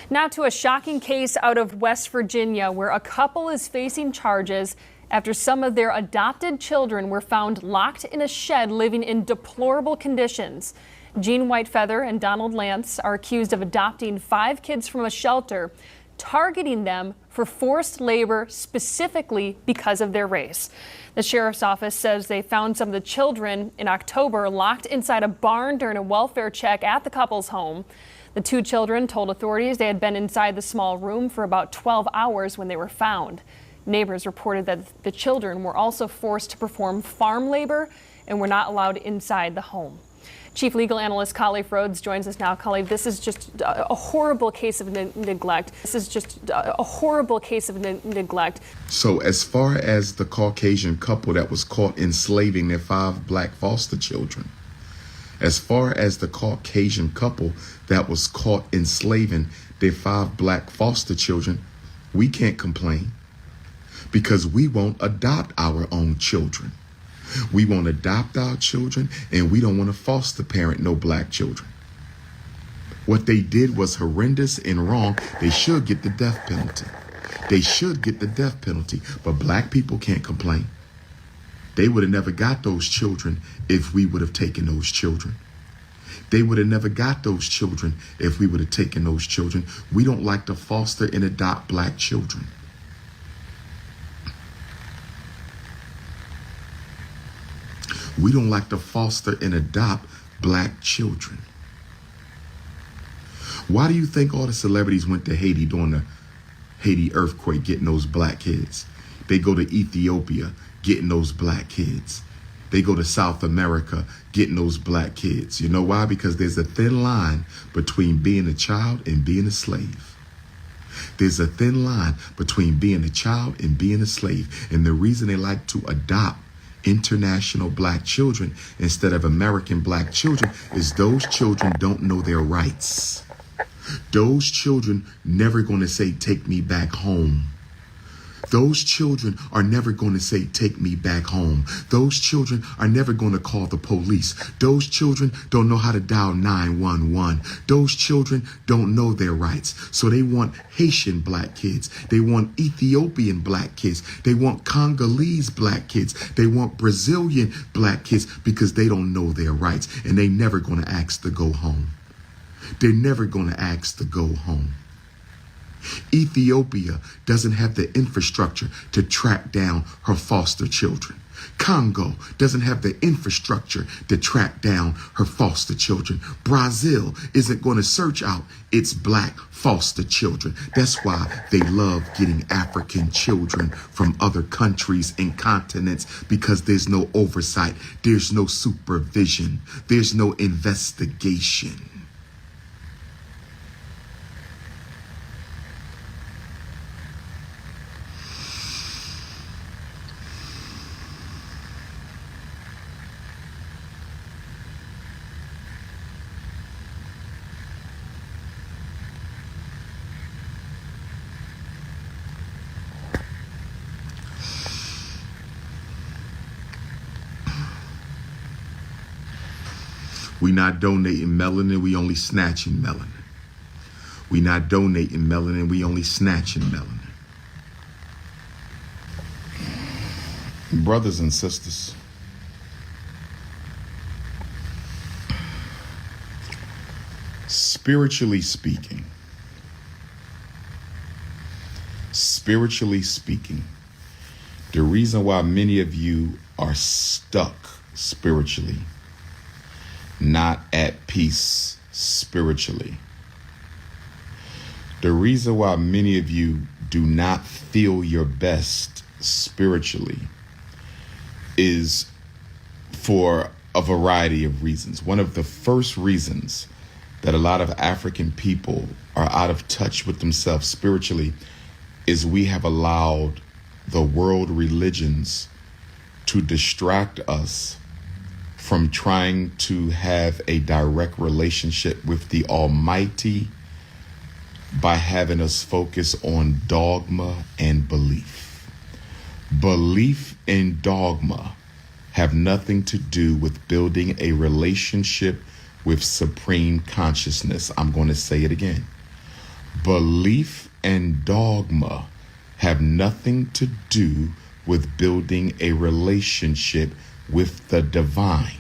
Now to a shocking case out of West Virginia where a couple is facing charges after some of their adopted children were found locked in a shed living in deplorable conditions. Jean Whitefeather and Donald Lance are accused of adopting 5 kids from a shelter, targeting them for forced labor specifically because of their race. The sheriff's office says they found some of the children in October locked inside a barn during a welfare check at the couple's home. The 2 children told authorities they had been inside the small room for about 12 hours when they were found. Neighbors reported that the children were also forced to perform farm labor and were not allowed inside the home. Chief Legal Analyst Khalif Rhodes joins us now. Khalif, this is just a horrible case of neglect. This is just a horrible case of neglect. So as far as the Caucasian couple that was caught enslaving their 5 black foster children, as far as the Caucasian couple that was caught enslaving their 5 black foster children, we can't complain because we won't adopt our own children. We won't adopt our children, and we don't want to foster parent no black children. What they did was horrendous and wrong. They should get the death penalty. They should get the death penalty, but black people can't complain. They would have never got those children if we would have taken those children. They would have never got those children if we would have taken those children. We don't like to foster and adopt black children. We don't like to foster and adopt black children. Why do you think all the celebrities went to Haiti during the Haiti earthquake getting those black kids? They go to Ethiopia getting those black kids. They go to South America getting those black kids. You know why? Because there's a thin line between being a child and being a slave. There's a thin line between being a child and being a slave. And the reason they like to adopt international black children instead of American black children is those children don't know their rights. Those children never going to say, take me back home. Those children are never going to say, take me back home. Those children are never going to call the police. Those children don't know how to dial 911. Those children don't know their rights. So they want Haitian black kids. They want Ethiopian black kids. They want Congolese black kids. They want Brazilian black kids because they don't know their rights. And they never going to ask to go home. They're never going to ask to go home. Ethiopia doesn't have the infrastructure to track down her foster children. Congo doesn't have the infrastructure to track down her foster children. Brazil isn't going to search out its black foster children. That's why they love getting African children from other countries and continents, because there's no oversight, there's no supervision, there's no investigation. We not donating melanin, we only snatching melanin. We not donating melanin, we only snatching melanin. Brothers and sisters, spiritually speaking, the reason why many of you are stuck spiritually, not at peace spiritually, the reason why many of you do not feel your best spiritually is for a variety of reasons. One of the first reasons that a lot of African people are out of touch with themselves spiritually is we have allowed the world religions to distract us from trying to have a direct relationship with the Almighty by having us focus on dogma and belief. Belief and dogma have nothing to do with building a relationship with supreme consciousness. I'm going to say it again. Belief and dogma have nothing to do with building a relationship with the divine.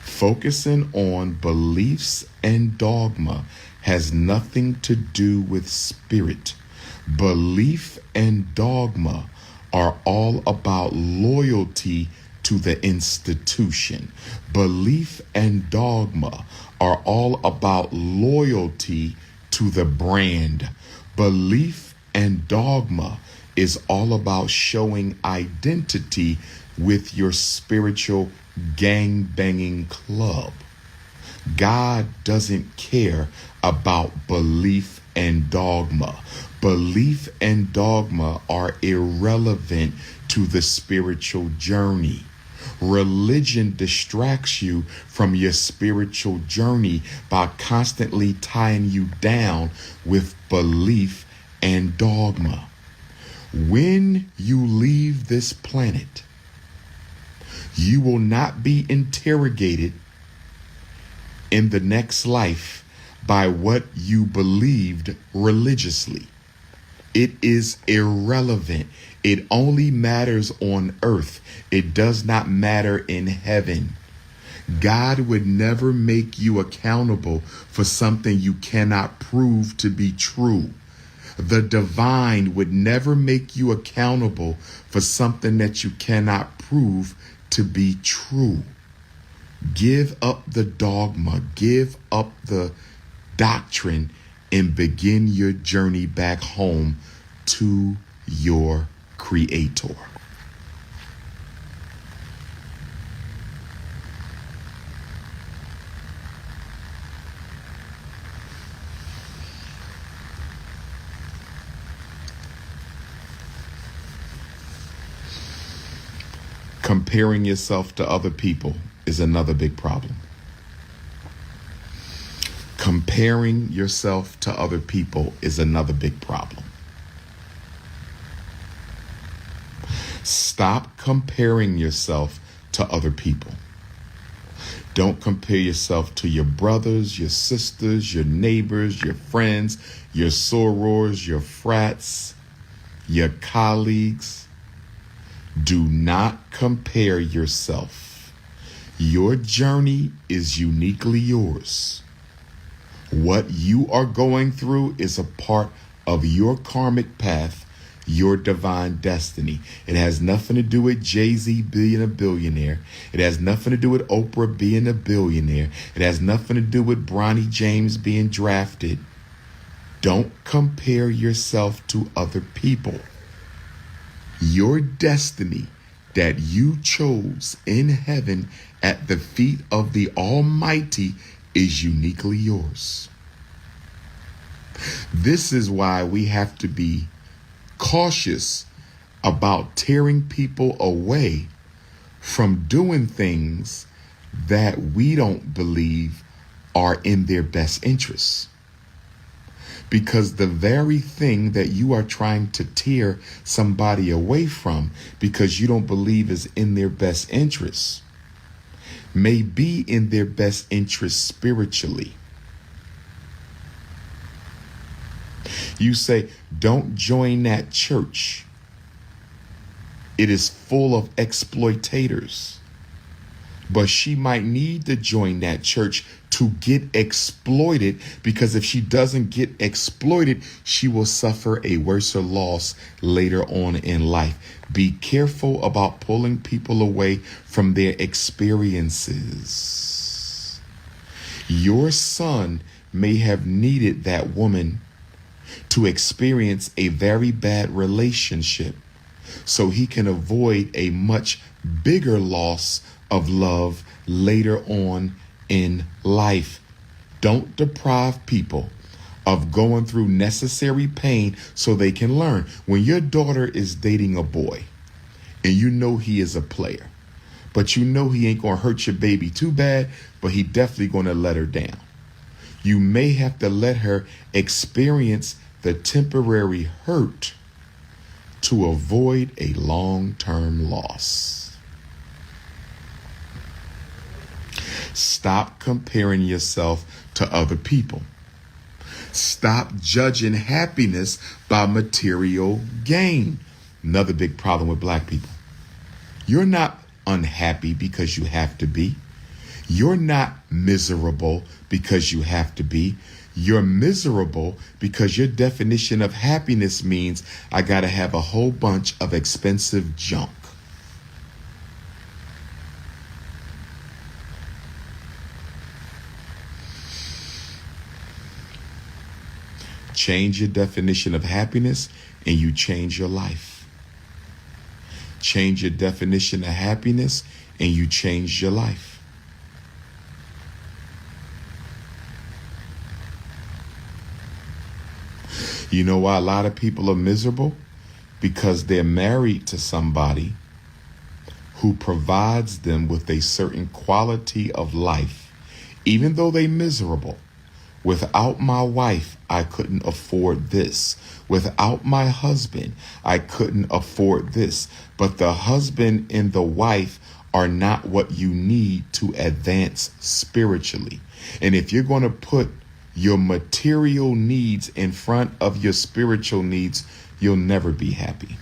Focusing on beliefs and dogma has nothing to do with spirit. Belief and dogma are all about loyalty to the institution. Belief and dogma are all about loyalty to the brand. Belief and dogma is all about showing identity with your spiritual gang-banging club. God doesn't care about belief and dogma. Belief and dogma are irrelevant to the spiritual journey. Religion distracts you from your spiritual journey by constantly tying you down with belief and dogma. When you leave this planet, you will not be interrogated in the next life by what you believed religiously. It is irrelevant. It only matters on earth. It does not matter in heaven. God would never make you accountable for something you cannot prove to be true. The divine would never make you accountable for something that you cannot prove to be true. Give up the dogma, give up the doctrine, and begin your journey back home to your Creator. Comparing yourself to other people is another big problem. Comparing yourself to other people is another big problem. Stop comparing yourself to other people. Don't compare yourself to your brothers, your sisters, your neighbors, your friends, your sorors, your frats, your colleagues. Do not compare yourself. Your journey is uniquely yours. What you are going through is a part of your karmic path, your divine destiny. It has nothing to do with Jay-Z being a billionaire. It has nothing to do with Oprah being a billionaire. It has nothing to do with Bronny James being drafted. Don't compare yourself to other people. Your destiny that you chose in heaven at the feet of the Almighty is uniquely yours. This is why we have to be cautious about tearing people away from doing things that we don't believe are in their best interests. Because the very thing that you are trying to tear somebody away from because you don't believe is in their best interests may be in their best interest spiritually. You say, don't join that church. It is full of exploitators. But she might need to join that church to get exploited, because if she doesn't get exploited, she will suffer a worse loss later on in life. Be careful about pulling people away from their experiences. Your son may have needed that woman to experience a very bad relationship so he can avoid a much bigger loss of love later on in life. Don't deprive people of going through necessary pain so they can learn. When your daughter is dating a boy and you know he is a player, but you know he ain't gonna hurt your baby too bad, but he definitely gonna let her down. You may have to let her experience the temporary hurt to avoid a long-term loss. Stop comparing yourself to other people. Stop judging happiness by material gain. Another big problem with black people. You're not unhappy because you have to be. You're not miserable because you have to be. You're miserable because your definition of happiness means I got to have a whole bunch of expensive junk. Change your definition of happiness and you change your life. Change your definition of happiness and you change your life. You know why a lot of people are miserable? Because they're married to somebody who provides them with a certain quality of life, even though they're miserable. Without my wife, I couldn't afford this. Without my husband, I couldn't afford this. But the husband and the wife are not what you need to advance spiritually. And if you're going to put your material needs in front of your spiritual needs, you'll never be happy.